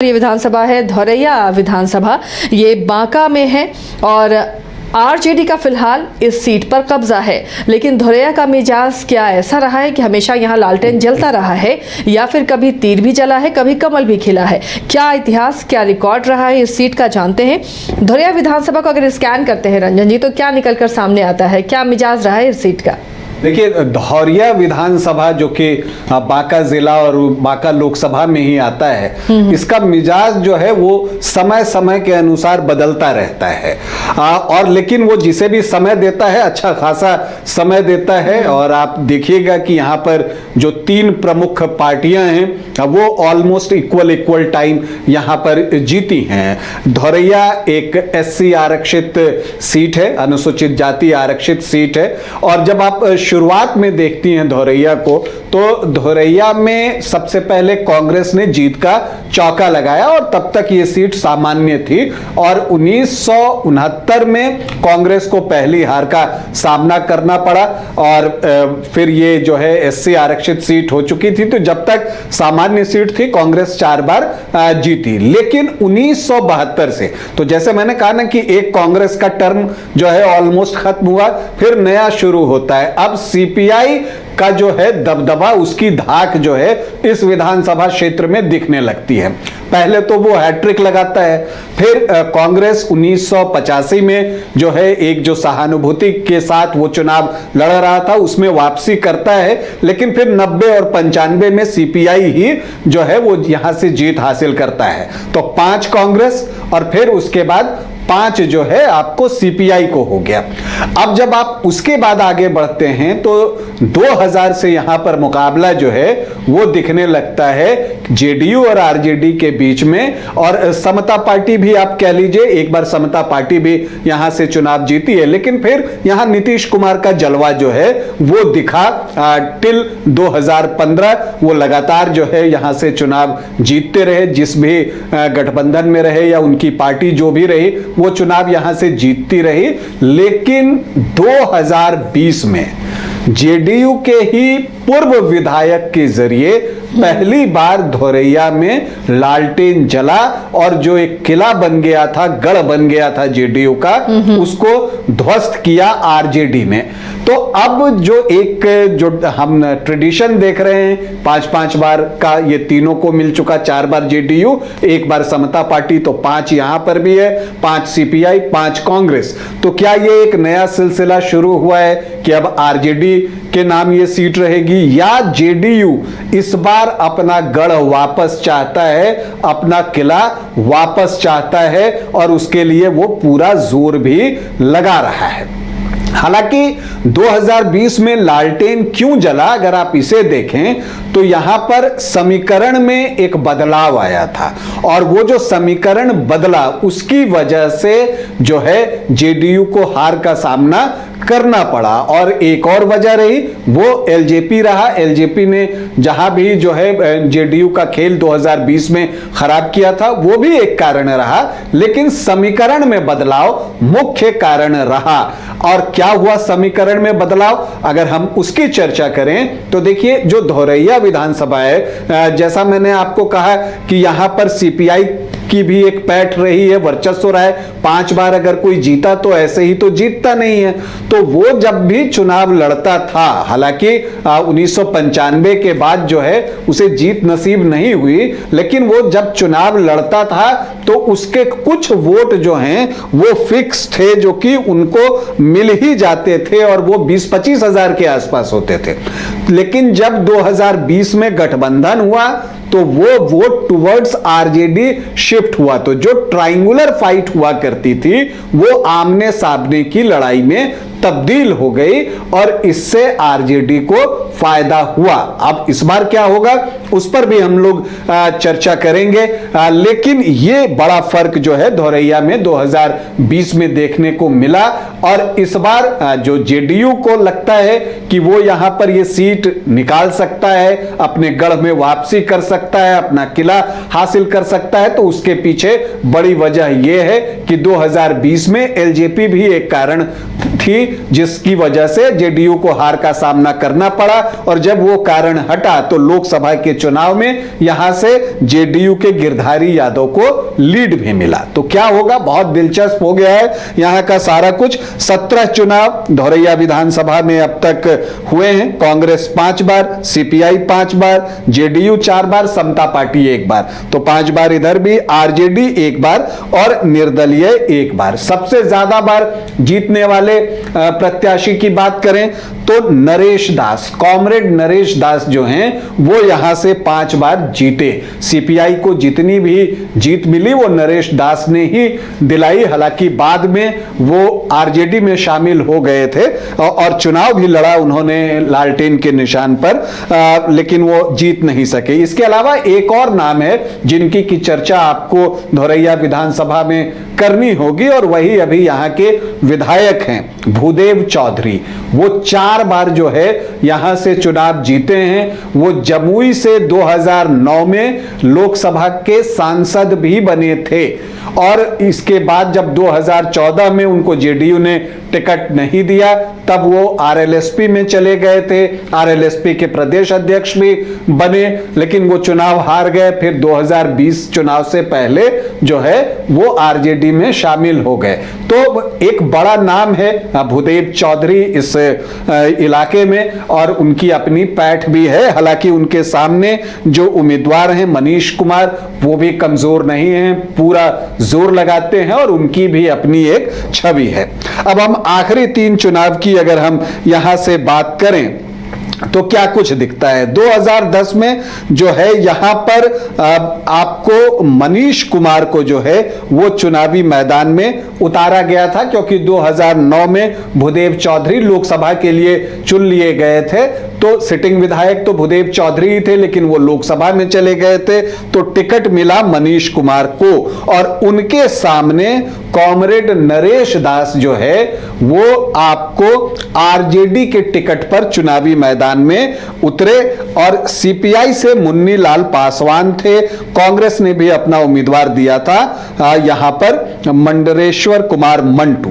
ये विधानसभा है धौरैया विधानसभा, ये बांका में है और आरजेडी का फिलहाल इस सीट पर कब्जा है। लेकिन धौरैया का मिजाज क्या ऐसा रहा है कि हमेशा यहाँ लालटेन जलता रहा है या फिर कभी तीर भी जला है, कभी कमल भी खिला है? क्या इतिहास, क्या रिकॉर्ड रहा है इस सीट का, जानते हैं। धौरैया विधानसभा को अगर स्कैन करते हैं रंजन जी, तो क्या निकलकर सामने आता है, क्या मिजाज रहा है इस सीट का? देखिए, धौरैया विधानसभा जो कि बांका जिला और बांका लोकसभा में ही आता है, इसका मिजाज जो है वो समय समय के अनुसार बदलता रहता है। और लेकिन वो जिसे भी समय देता है अच्छा खासा समय देता है। और आप देखिएगा कि यहाँ पर जो तीन प्रमुख पार्टियां हैं वो ऑलमोस्ट इक्वल टाइम यहाँ पर जीती हैं। धौरैया एक SC आरक्षित सीट है, अनुसूचित जाति आरक्षित सीट है। और जब आप शुरुआत में देखती हैं धौरैया को, तो धौरैया में सबसे पहले कांग्रेस ने जीत का चौका लगाया और तब तक ये सीट सामान्य थी। और 1969 में कांग्रेस को पहली हार का सामना करना पड़ा और फिर ये जो है SC आरक्षित सीट हो चुकी थी। तो जब तक सामान्य सीट थी कांग्रेस 4 बार जीती। लेकिन 1972 से, तो जैसे मैंने कहा ना कि एक कांग्रेस का टर्म जो है ऑलमोस्ट खत्म हुआ, फिर नया शुरू होता है। अब CPI का जो है दबदबा, उसकी धाक जो है इस विधानसभा क्षेत्र में दिखने लगती है। पहले तो वो हैट्रिक लगाता है, फिर कांग्रेस 1985 में जो है एक जो सहानुभूति के साथ वो चुनाव लड़ रहा था उसमें वापसी करता है। लेकिन फिर 90 और 95 में CPI ही जो है वो यहां से जीत हासिल करता है। तो 5 कांग्रेस और फिर उसके बाद 5 जो है आपको CPI को हो गया। अब जब आप उसके बाद आगे बढ़ते हैं तो 2000 से यहां पर मुकाबला जो है वो दिखने लगता है JDU और RJD के बीच में। और समता पार्टी भी आप कह लीजिए, एक बार समता पार्टी भी यहां से चुनाव जीती है। लेकिन फिर यहां नीतीश कुमार का जलवा जो है वो दिखा टिल 2015। वो लगातार जो है यहां से चुनाव जीतते रहे, जिस भी गठबंधन में रहे या उनकी पार्टी जो भी रही वो चुनाव यहां से जीतती रही। लेकिन 2020 में JDU के ही पूर्व विधायक के जरिए पहली बार धौरैया में लालटेन जला और जो एक किला बन गया था, गढ़ बन गया था JDU का, उसको ध्वस्त किया RJD ने। तो अब जो हम ट्रेडिशन देख रहे हैं 5-5 बार का, ये तीनों को मिल चुका, 4 बार JDU, 1 बार समता पार्टी, तो 5 यहां पर भी है, 5 CPI, 5 कांग्रेस। तो क्या ये एक नया सिलसिला शुरू हुआ है कि अब RJD के नाम ये सीट रहेगी या JDU इस बार अपना गढ़ वापस चाहता है, अपना किला वापस चाहता है और उसके लिए वो पूरा जोर भी लगा रहा है। हालांकि 2020 में लालटेन क्यों जला, अगर आप इसे देखें तो यहां पर समीकरण में एक बदलाव आया था और वो जो समीकरण बदला उसकी वजह से जो है JDU को हार का सामना करना पड़ा। और एक और वजह रही वो LJP रहा। LJP ने जहां भी जो है JDU का खेल 2020 में खराब किया था वो भी एक कारण रहा, लेकिन समीकरण में बदलाव मुख्य कारण रहा। और क्या हुआ समीकरण में बदलाव, अगर हम उसकी चर्चा करें तो देखिए, जो धौरैया विधानसभा है, जैसा मैंने आपको कहा कि यहां पर CPI की भी एक पैठ रही है, वर्चस्व रहा है। 5 बार अगर कोई जीता तो ऐसे ही तो जीतता नहीं है। तो वो जब भी चुनाव लड़ता था, हालांकि 1995 के बाद जो है उसे जीत नसीब नहीं हुई, लेकिन वो जब चुनाव लड़ता था तो उसके कुछ वोट जो हैं वो फिक्स थे, जो कि उनको मिल ही जाते थे और वो 20-25 हजार के आसपास होते थे। लेकिन जब 2020 में गठबंधन हुआ तो वो वोट टुवर्ड्स RJD शिफ्ट हुआ। तो जो ट्रायंगुलर फाइट हुआ करती थी वो आमने सामने की लड़ाई में तब्दील हो गई और इससे RJD को फायदा हुआ। अब इस बार क्या होगा उस पर भी हम लोग चर्चा करेंगे। लेकिन ये बड़ा फर्क जो है धौरैया में 2020 में देखने को मिला। और इस बार जो JDU को लगता है कि वो यहां पर ये सीट निकाल सकता है, अपने गढ़ में वापसी कर सकता है, अपना किला हासिल कर सकता है, तो उसके पीछे बड़ी वजह यह है कि 2020 में LJP भी एक कारण थी जिसकी वजह से जेडीयू को हार का सामना करना पड़ा, और जब वो कारण हटा तो लोकसभा के चुनाव में यहां से जेडीयू के गिरधारी यादव को लीड भी मिला। तो क्या होगा, बहुत दिलचस्प हो गया है यहां का सारा कुछ। 17 चुनाव धौरैया विधानसभा में अब तक हुए हैं। कांग्रेस 5 बार, सीपीआई 5 बार, जेडीयू 4 बार, समता पार्टी 1 बार, तो 5 बार इधर भी, आरजेडी 1 बार और निर्दलीय 1 बार। सबसे ज्यादा बार जीतने वाले प्रत्याशी की बात करें तो नरेश दास, कॉमरेड नरेश दास जो हैं वो यहां से 5 बार जीते। सीपीआई को जितनी भी जीत मिली वो नरेश दास ने ही दिलाई, हालांकि बाद में वो आरजेडी में शामिल हो गए थे और चुनाव भी लड़ा उन्होंने लालटेन के निशान पर, लेकिन वो जीत नहीं सके। इसके अलावा एक और नाम है जिनकी की चर्चा आपको धौरैया विधानसभा में करनी होगी, और वही अभी यहां के विधायक हैं भूदेव चौधरी। वो 4 बार जो है यहां से चुनाव जीते हैं। वो जमुई से 2009 में लोकसभा के सांसद भी बने थे, और इसके बाद जब 2014 में उनको जेडीयू ने टिकट नहीं दिया तब वो आरएलएसपी में चले गए थे। आरएलएसपी के प्रदेश अध्यक्ष भी बने, लेकिन वो चुनाव हार गए। फिर 2020 चुनाव से पहले जो है वो आरजेडी में शामिल हो गए। तो एक बड़ा नाम है भूदेव चौधरी इस इलाके में, और उनकी अपनी पैठ भी है। हालांकि उनके सामने जो उम्मीदवार हैं मनीष कुमार, वो भी कमजोर नहीं हैं, पूरा जोर लगाते हैं और उनकी भी अपनी एक छवि है। अब हम आखिरी 3 चुनाव की अगर हम यहां से बात करें तो क्या कुछ दिखता है। 2010 में जो है यहां पर आपको मनीष कुमार को जो है वो चुनावी मैदान में उतारा गया था, क्योंकि 2009 में भूदेव चौधरी लोकसभा के लिए चुन लिए गए थे। तो सिटिंग विधायक तो भूदेव चौधरी ही थे, लेकिन वो लोकसभा में चले गए थे, तो टिकट मिला मनीष कुमार को, और उनके सामने कॉमरेड नरेश दास जो है वो आपको आरजेडी के टिकट पर चुनावी मैदान में उतरे, और सीपीआई से मुन्नी लाल पासवान थे। कांग्रेस ने भी अपना उम्मीदवार दिया था यहां पर मंडरेश्वर कुमार मंटू।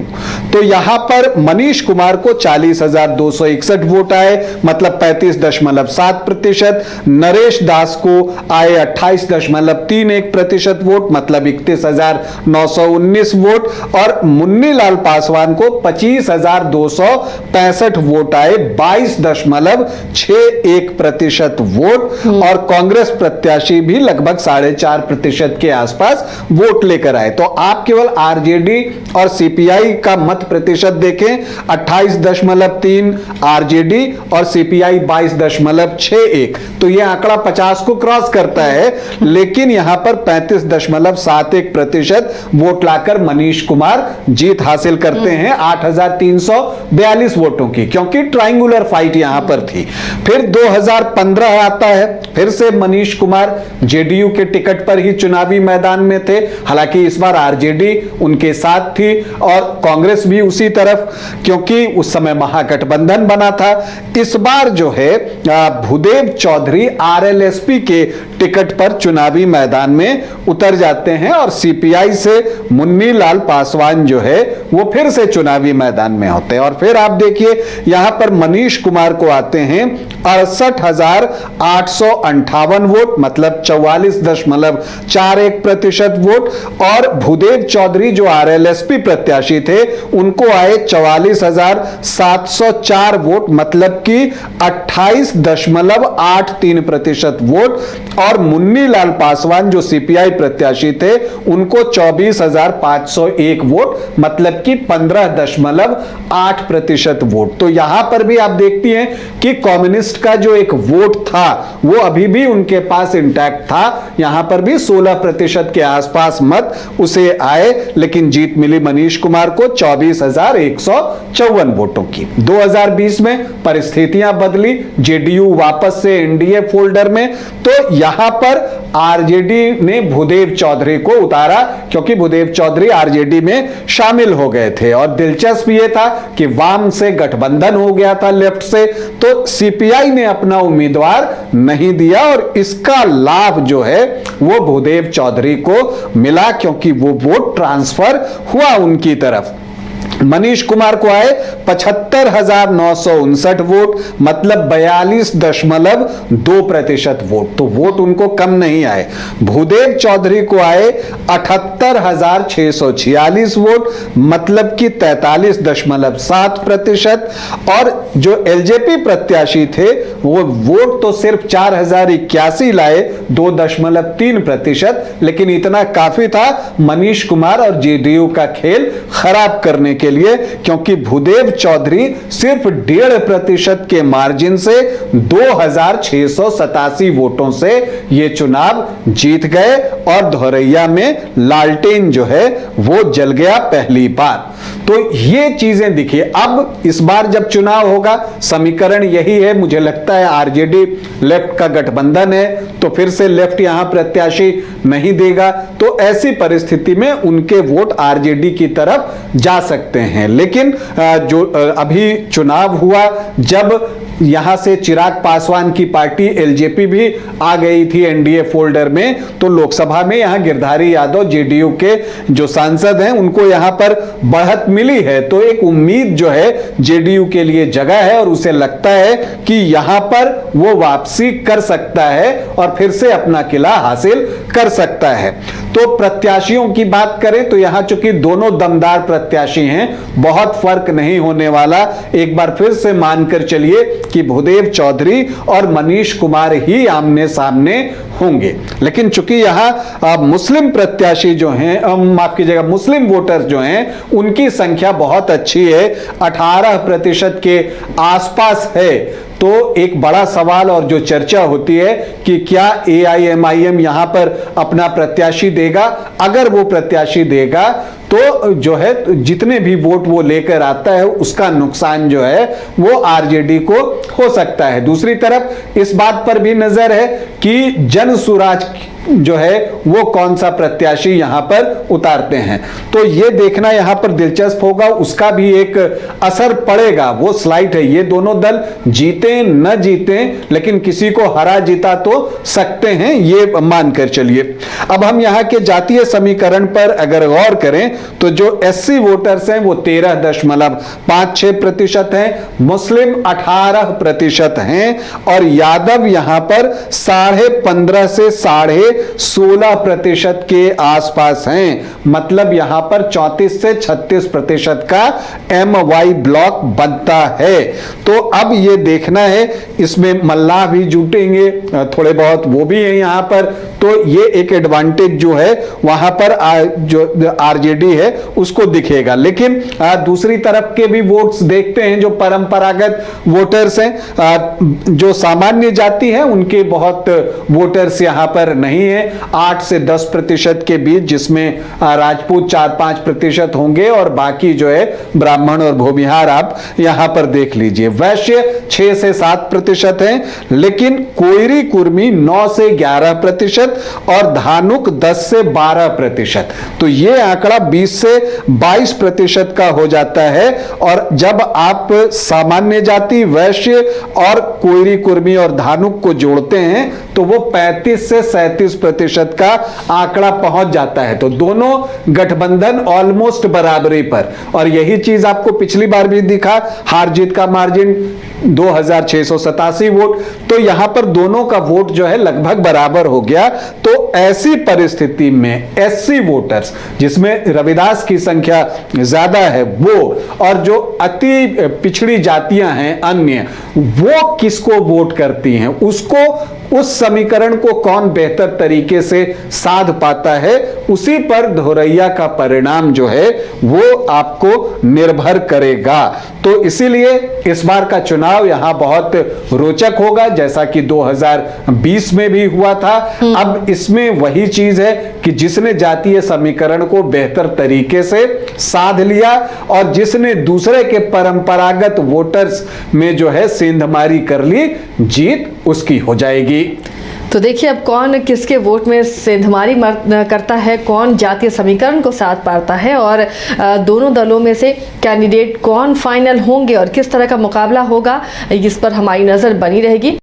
तो यहां पर मनीष कुमार को 40,261 वोट आए, मतलब 35.7%। नरेश दास को आए 28.31% वोट, मतलब 31,919 वोट, और मुन्नी लाल पासवान को 25,265 वोट आए, 22.61% वोट, और कांग्रेस प्रत्याशी भी लगभग 4.5% के आसपास वोट लेकर आए। तो आप केवल आरजेडी और सीपीआई का मत प्रतिशत देखें, 28.3 आरजेडी और सीपीआई 22.61, तो यह आंकड़ा 50 को क्रॉस करता है, लेकिन यहां पर 35.71% वोट लाकर मनीष कुमार जीत हासिल करते हैं 8,342 वोटों की, क्योंकि ट्रायंगुलर फाइट यहां पर थी। फिर 2015 आता है, फिर से मनीष कुमार जेडीयू के टिकट पर ही चुनावी मैदान में थे। हालांकि इस बार आरजेडी उनके साथ थी और कांग्रेस भी उसी तरफ, क्योंकि उस समय महागठबंधन बना था। इस बार जो है भूदेव चौधरी आरएलएसपी के टिकट पर चुनावी मैदान में उतर जाते हैं, और सीपीआई से मुन्नी लाल पासवान जो है वो फिर से चुनावी मैदान में होते हैं। और फिर आप देखिए यहां पर मनीष कुमार को आते हैं 68,858 वोट, मतलब 44.41% वोट, और भूदेव चौधरी जो आरएलएसपी प्रत्याशी थे उनको आए 44,704 वोट, मतलब कि 28.83% वोट, और मुन्नी लाल पासवान जो सीपीआई प्रत्याशी थे उनको 24,501 वोट, मतलब कि 15.8% वोट। तो यहां पर भी आप देखती हैं कि कम्युनिस्ट का जो एक वोट था वो अभी भी उनके पास इंटैक्ट था। यहां पर भी 16% के आसपास मत उसे आए, लेकिन जीत मिली मनीष कुमार को 24,154 वोटों की। 2020 में परिस्थितियां बदली, जेडीयू वापस से एनडीए फोल्डर में, तो यहां पर आरजेडी ने भूदेव चौधरी को उतारा, क्योंकि भूदेव चौधरी आरजेडी में शामिल हो गए थे। और दिलचस्प यह था कि वाम से गठबंधन हो गया था लेफ्ट से, तो सीपीआई ने अपना उम्मीदवार नहीं दिया, और इसका लाभ जो है वो भूदेव चौधरी को मिला, क्योंकि वो वोट ट्रांसफर हुआ उनकी तरफ। मनीष कुमार को आए 75,959 वोट, मतलब 42.2% वोट, तो वोट उनको कम नहीं आए। भूदेव चौधरी को आए 78,646 वोट, मतलब कि 43.7%। और जो एलजेपी प्रत्याशी थे वो वोट तो सिर्फ 4,081 लाए, 2.3%, लेकिन इतना काफी था मनीष कुमार और जेडीयू का खेल खराब करने के लिए, क्योंकि भूदेव चौधरी सिर्फ 1.5% के मार्जिन से 2,687 वोटों से ये चुनाव जीत गए और धोरैया में लालटेन जो है वो जल गया पहली बार। तो ये चीजें दिखी। अब इस बार जब चुनाव होगा, समीकरण यही है, मुझे लगता है आरजेडी लेफ्ट का गठबंधन है, तो फिर से लेफ्ट यहां प्रत्याशी नहीं देगा, तो ऐसी परिस्थिति में उनके वोट आरजेडी की तरफ जा सकते हैं। लेकिन जो अभी चुनाव हुआ, जब यहां से चिराग पासवान की पार्टी एलजेपी भी आ गई थी एनडीए फोल्डर में, तो लोकसभा में यहां गिरधारी यादव जेडीयू के जो सांसद हैं उनको यहां पर बढ़त मिली है, तो एक उम्मीद जो है जेडीयू के लिए जगह है और उसे लगता है कि यहां पर वो वापसी कर सकता है और फिर से अपना किला हासिल कर सकता है। तो प्रत्याशियों की बात करें तो यहां चूंकि दोनों दमदार प्रत्याशी हैं, बहुत फर्क नहीं होने वाला। एक बार फिर से मानकर चलिए कि भूदेव चौधरी और मनीष कुमार ही आमने सामने होंगे। लेकिन चूंकि यहां मुस्लिम प्रत्याशी जो हैं, माफ कीजिएगा, मुस्लिम वोटर्स जो हैं, उनकी संख्या बहुत अच्छी है, 18% के आसपास है। तो एक बड़ा सवाल और जो चर्चा होती है कि क्या एआईएमआईएम यहां पर अपना प्रत्याशी देगा। अगर वो प्रत्याशी देगा तो जो है जितने भी वोट वो लेकर आता है उसका नुकसान जो है वो आरजेडी को हो सकता है। दूसरी तरफ इस बात पर भी नजर है कि जन सुराज जो है वो कौन सा प्रत्याशी यहां पर उतारते हैं, तो ये देखना यहां पर दिलचस्प होगा, उसका भी एक असर पड़ेगा। वो स्लाइड है, ये दोनों दल जीते न जीते लेकिन किसी को हरा जीता तो सकते हैं, ये मानकर चलिए। अब हम यहां के जातीय समीकरण पर अगर गौर करें तो जो एससी वोटर्स हैं वो 13.56% हैं, मुस्लिम 18% हैं और यादव यहां पर 15.5 से 16.5% के आसपास हैं। मतलब यहां पर 34 से 36% का MY ब्लॉक बनता है। तो अब ये देखना है, इसमें मल्लाह भी जुटेंगे थोड़े बहुत, वो भी है यहां पर, तो ये एक एडवांटेज जो है वहां पर जो आरजेडी है उसको दिखेगा। लेकिन दूसरी तरफ के भी वोट्स देखते हैं, जो परंपरागत वोटर्स हैं, जो सामान्य जाति है उनके बहुत वोटर्स यहां पर नहीं है, 8 से 10% के बीच, जिसमें राजपूत 4-5% होंगे और बाकी जो है ब्राह्मण और भूमिहार आप यहां पर देख लीजिए। वैश्य 6 से 7% हैं, लेकिन कोयरी कुर्मी 9 से 11% और धानुक 10 से 12%। तो ये आंकड़ा 20 से 22% का हो जाता है। और जब आप सामान्य जाति, वैश्य और कोयरी कुर्मी और धानुक को जोड़ते हैं तो वो 35 से 37% का आंकड़ा पहुंच जाता है। तो दोनों गठबंधन ऑलमोस्ट बराबरी पर, और यही चीज आपको पिछली बार भी दिखा, हार जीत का मार्जिन 2,687 वोट, तो यहां पर दोनों का वोट जो है लगभग बराबर हो गया। तो ऐसी परिस्थिति में एससी वोटर्स, जिसमें रविदास की संख्या ज्यादा है वो, और जो अति पिछड़ी जातियां हैं अन्य, वो किसको वोट करती हैं, उसको, उस समीकरण को कौन बेहतर तरीके से साध पाता है, उसी पर धोरैया का परिणाम जो है वो आपको निर्भर करेगा। तो इसीलिए इस बार का चुनाव यहां बहुत रोचक होगा, जैसा कि 2020 में भी हुआ था। अब इसमें वही चीज है कि जिसने जातीय समीकरण को बेहतर तरीके से साध लिया और जिसने दूसरे के परंपरागत वोटर्स में जो है सेंधमारी कर ली, जीत उसकी हो जाएगी। तो देखिए अब कौन किसके वोट में सेंधमारी करता है, कौन जातीय समीकरण को साथ पाता है, और दोनों दलों में से कैंडिडेट कौन फाइनल होंगे और किस तरह का मुकाबला होगा, इस पर हमारी नज़र बनी रहेगी।